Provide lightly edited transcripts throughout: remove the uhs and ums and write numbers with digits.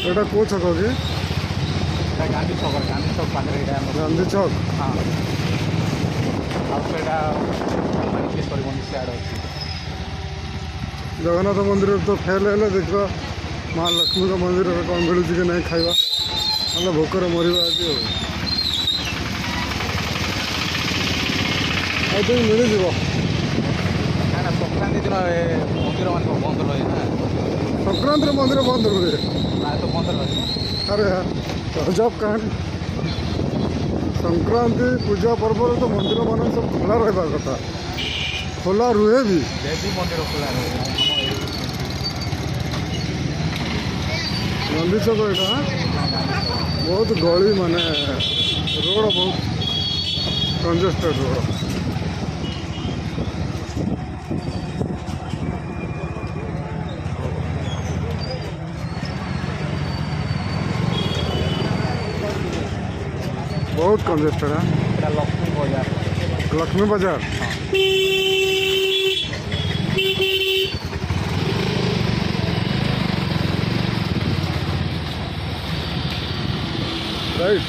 एटा को छक कि गांधी छक पाखे गांधी चौक हाँ आउटा मानिकेश्वरी मंदिर सियाड़ अच्छी जगन्नाथ मंदिर तो फेल है देखा माँ लक्ष्मी का मंदिर कौन मिलूँ कि नहीं खाଇବା ना भोकर मरवा आज मिलଯିव ना संक्रांति दिन मंदिर मान बंद रहे ना संक्रांति मंदिर बंद रुहे प्राय तो बंद रहे अरे यार गजब कहानी संक्रांति पूजा पर्व तो मंदिर मान सब खोला रहा कथा खोला रुहे भी देवी मंदिर खोला रहे गांधी छक यहाँ बहुत गली माने रोड बहुत कंजेस्टेड रोड बहुत कंजेस्टेड है लक्ष्मी बाजार लक्ष्मी बाजार राइट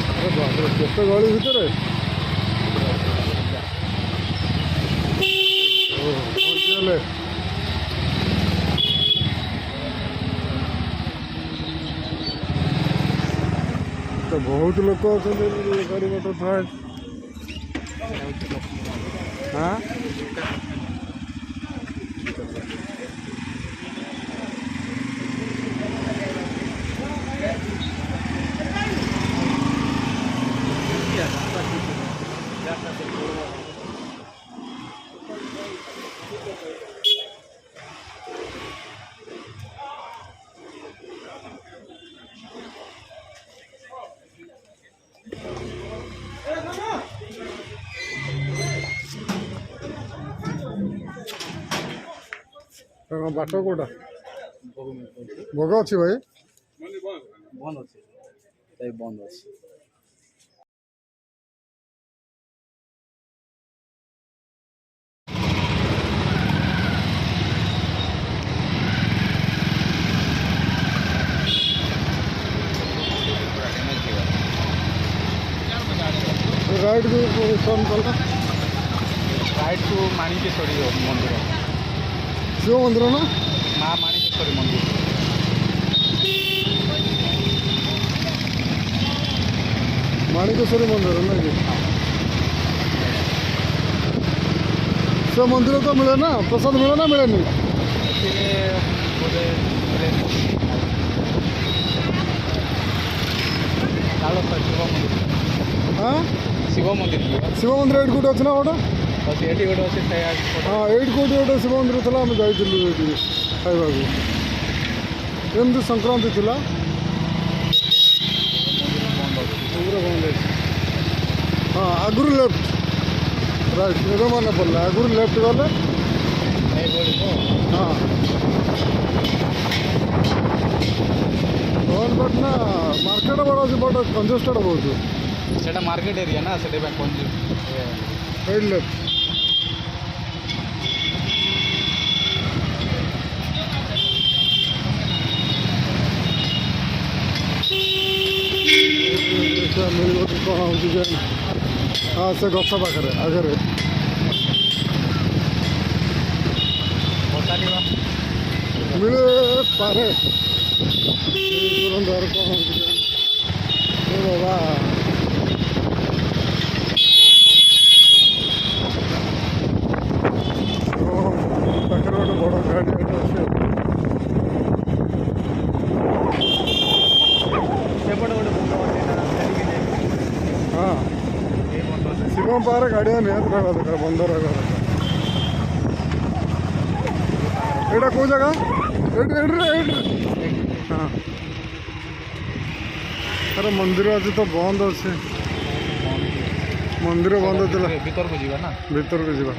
अरे बाप रे केते गली भितर पहुँचीगले तो बहुत लोक अच्छा गाड़ी मोटर थाए हाँ बाट कौटा भोग अच्छी भाई बंद अच्छे बंद अच्छे राइट भी टर्न कला राइट टू मानिकेश्वरी मंदिर शिव मंदिर ना माँ मानिकेश्वरी मंदिर माणिकेश्वरी मंदिर ना कि शिव मंदिर तो मिले ना प्रसाद मिले ना मिले नहीं बोले शिव मंदिर हाँ शिव मंदिर शिव मंदिर एट कोटी अच्छे ना गोटे अच्छे ये गोटे अच्छे हाँ 8 कोटी गोटे शिव मंदिर था आम जाइलु खाइबा एमती संक्रांति थी हाँ आगुरी लेफ्ट राइट ये मन पड़ा आगुरी लेफ्ट गले हाँ कौन बट ना मार्केट बड़ा अच्छे बट कंजेस्टेड बहुत से मार्केट एरिया ना से राइट लेफ्ट मिल कौन हो हाँ से गछ पाखे आगे मिले पारे तुरंत कौन हो बाबा पाखे गोटे बड़ गाड़ी अच्छे हाँ शिवम पारे गाड़िया निहत रहा दरकार बंद रहा एटा कौ जगह हाँ अरे मंदिर आज तो बंद अच्छे मंदिर बंद थी भीतर को जीवा ना भीतर को जीवा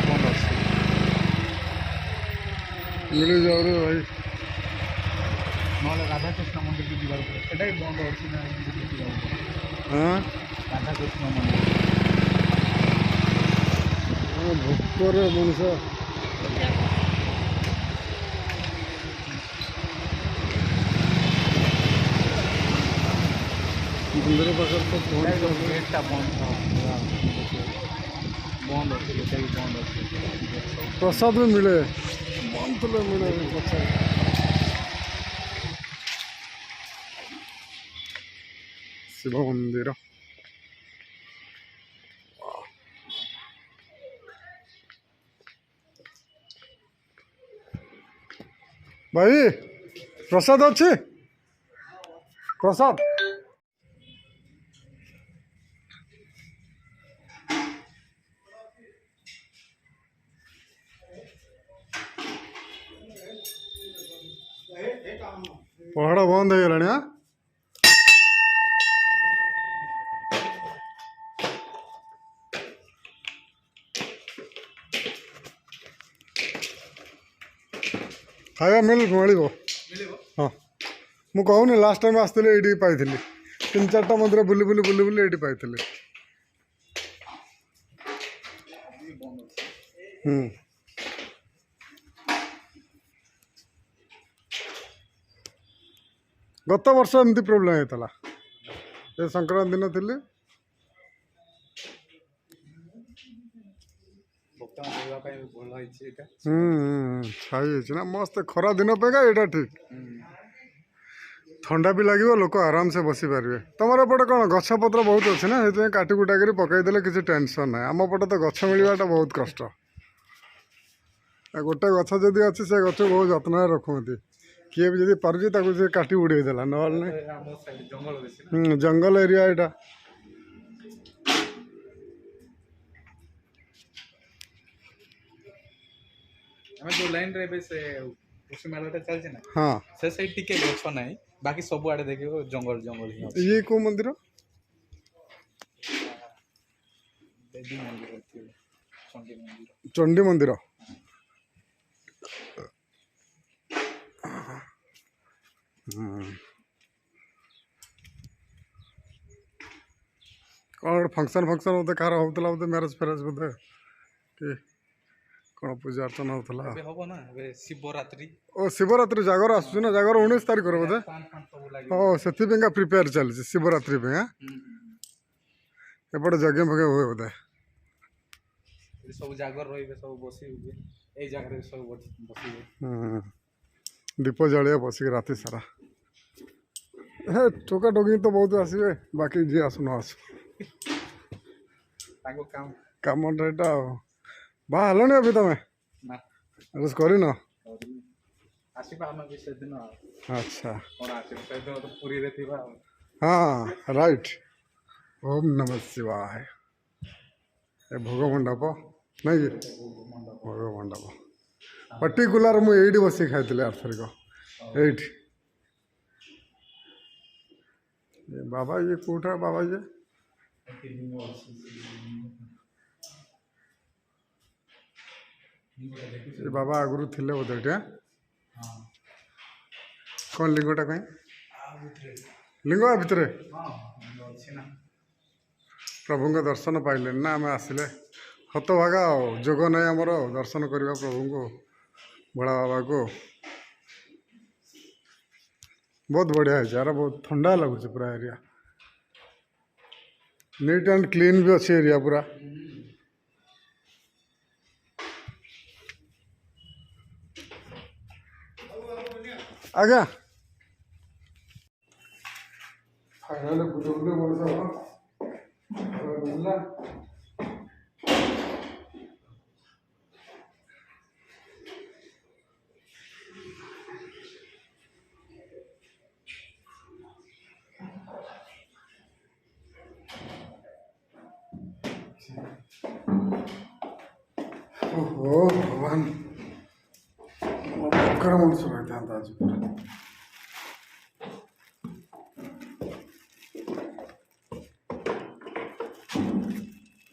बंद अच्छे मिल जाओ रे भाई ना राधाकृष्ण मंदिर को जीवा एटा बंद अच्छी ना हाँ राधाकृष्ण मंदिर भोकर मनुष्य मंदिर पाखे तो ଏଇଟା पहुँच ଗେଟ୍ଟା ବନ୍ଦ ବନ୍ଦ ଅଛି ଏଇଟା ବି ବନ୍ଦ ଅଛି प्रसाद भी मिले बंद तो मिले प्रसाद शिव मंदिर भाई प्रसाद अच्छे प्रसाद पहाड़ बंद हो गला खाଇବା ମିଳିବ ମିଳିବ ହଁ ମୁଁ କହୁନି ଲାଷ୍ଟ ଟାଇମ୍ ଆସିଥିଲି ଏଇଠି ପାଇଥିଲି 3-4ଟା ମନ୍ଦିର ବୁଲି ବୁଲି ବୁଲି ବୁଲି ଏଇଠି ପାଇଥିଲି ଗତ ବର୍ଷ ଏମିତି ପ୍ରୋବ୍ଲେମ୍ ହେଇଥିଲା ଏ ସଂକ୍ରାନ୍ତି ଦିନ ଥିଲି ଭକ୍ତମାନେ ରହିବା ପାଇଁ ଭଲ ହେଇଛି ଏଇଟା ଛାଇ ହେଇଛି ନା ମସ୍ତ ଖରା ଦିନ ପାଇଁକା ଏଇଟା ଠିକ୍ ଥଣ୍ଡା ବି ଲାଗିବ ଲୋକ ଆରାମସେ ବସିପାରିବେ ତମର ଏପଟେ କ'ଣ ଗଛପତ୍ର ବହୁତ ଅଛି ନା ସେଥିପାଇଁ କାଟି କୁଟାକିରି ପକାଇଦେଲେ କିଛି ଟେନସନ୍ ନାହିଁ ଆମ ପଟେ ତ ଗଛ ମିଳିବାଟା ବହୁତ କଷ୍ଟ ଗୋଟେ ଗଛ ଯଦି ଅଛି ସେ ଗଛ ବହୁତ ଯତ୍ନରେ ରଖୁଛନ୍ତି କିଏ ବି ଯଦି ପାରୁଛି ତାକୁ ସେ କାଟି ଉଡ଼େଇ ଦେଲା ନହେଲେ ନାହିଁ ଆମ ସାଇଡ୍ ଜଙ୍ଗଲ ବେଶୀ ନା ଜଙ୍ଗଲ ଏରିଆ ଏଇଟା ଆମେ ଯୋଉ ଲାଇନରେ ଏବେ ସେ କୃଷି ମେଳାଟା ଚାଲିଛି ନା ହଁ ସେ ସାଇଡ୍ ଟିକେ ଗଛ ନାହିଁ ବାକି ସବୁଆଡେ ଦେଖିବ ଜଙ୍ଗଲ ଜଙ୍ଗଲ ହିଁ ଅଛି ଇଏ କେଉଁ ମନ୍ଦିର ଦେବୀ ମନ୍ଦିର ଥିବ ଚଣ୍ଡୀ ମନ୍ଦିର ଚଣ୍ଡୀ ମନ୍ଦିର କ'ଣ ଗୋଟେ ଫଙ୍କସନ୍ ବୋଧେ କାହାର ହେଉଥିଲା ବୋଧେ ମ୍ୟାରେଜ୍ ଫ୍ୟାରେଜ୍ ବୋଧେ କି କ'ଣ ପୂଜା ଅର୍ଚ୍ଚନା ହେଉଥିଲା ଏବେ ହବ ନା ଏବେ ଶିବରାତ୍ରି ଓ ଶିବରାତ୍ରି ଜାଗର ଆସୁଛି ନା ଜାଗର 19 ତାରିଖରେ ବୋଧେ ପାନ୍ ଫାନ୍ ସବୁ ଲାଗିବ ଓ ସେଥିପାଇଁକା ପ୍ରିପେୟାର ଚାଲିଛି ଶିବରାତ୍ରି ପାଇଁ ଏପଟେ ଯଜ୍ଞ ଫଜ୍ଞ ହୁଏ ବୋଧେ ସବୁ ଜାଗର ରହିବେ ସବୁ ବସିବେ ଏଇ ଜାଗାରେ ସବୁ ବସିବେ ଦୀପ ଜଳିବା ବସିକି ରାତି ସାରା ହେ ଟୋକା ଟୋକି ତ ବହୁତ ଆସିବେ ବାକି ଯିଏ ଆସୁ ନ ଆସୁ ତାଙ୍କ କାମଟା ଏଇଟା ଆଉ ବାହା ହେଲଣି ଏବେ ତମେ ନା ମ୍ୟାରେଜ୍ କରିନ ଆସିବା ଆମେ ବି ସେଦିନ ଆଚ୍ଛା କ'ଣ ଆସିବ ସେଦିନ ତ ପୁରୀରେ ଥିବା ହଁ ରାଇଟ୍ ଓମ୍ ନମଃ ଶିବାୟ ଏ ଭୋଗ ମଣ୍ଡପ ନାଇଁ କି ଭୋଗ ମଣ୍ଡପ ପର୍ଟିକୁଲାର ମୁଁ ଏଇଠି ବସିକି ଖାଇଥିଲି ଆର୍ଥରିକ ଏଇଠି ବାବା ଇଏ କେଉଁଟା ବାବା ଇଏ ଏ ବାବା ଆଗରୁ ଥିଲେ ବୋଧେ ଏଇଟା କ'ଣ ଲିଙ୍ଗଟା କାହିଁ ଲିଙ୍ଗ ଭିତରେ ପ୍ରଭୁଙ୍କ ଦର୍ଶନ ପାଇଲେନି ନା ଆମେ ଆସିଲେ ହତଭାଗା ଆଉ ଯୋଗ ନାହିଁ ଆମର ଦର୍ଶନ କରିବା ପ୍ରଭୁଙ୍କୁ ଭୋଳା ବାବାକୁ ବହୁତ ବଢ଼ିଆ ହେଇଛି ଆର ବହୁତ ଥଣ୍ଡା ଲାଗୁଛି ପୁରା ଏରିଆ ନିଟ୍ ଆଣ୍ଡ କ୍ଲିନ୍ ବି ଅଛି ଏରିଆ ପୁରା ଆଜ୍ଞା ଫାଇନାଲି ବୁଲି ବୁଲି ମଣିଷ ବୁଲିଲା ଓହୋ ଭଗବାନ ଭୟଙ୍କର ମଣିଷ ରହିଥାନ୍ତା ଆଜି ପୁରା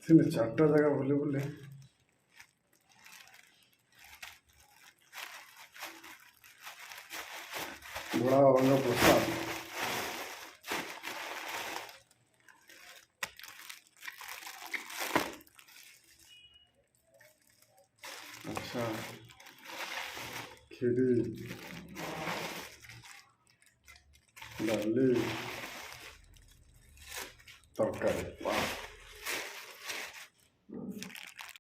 ତିନି ଚାରିଟା ଜାଗା ବୁଲି ବୁଲି ଭୋଳା ବାବାଙ୍କ ପ୍ରସାଦ अच्छा खीरी डाली ତରକାରୀ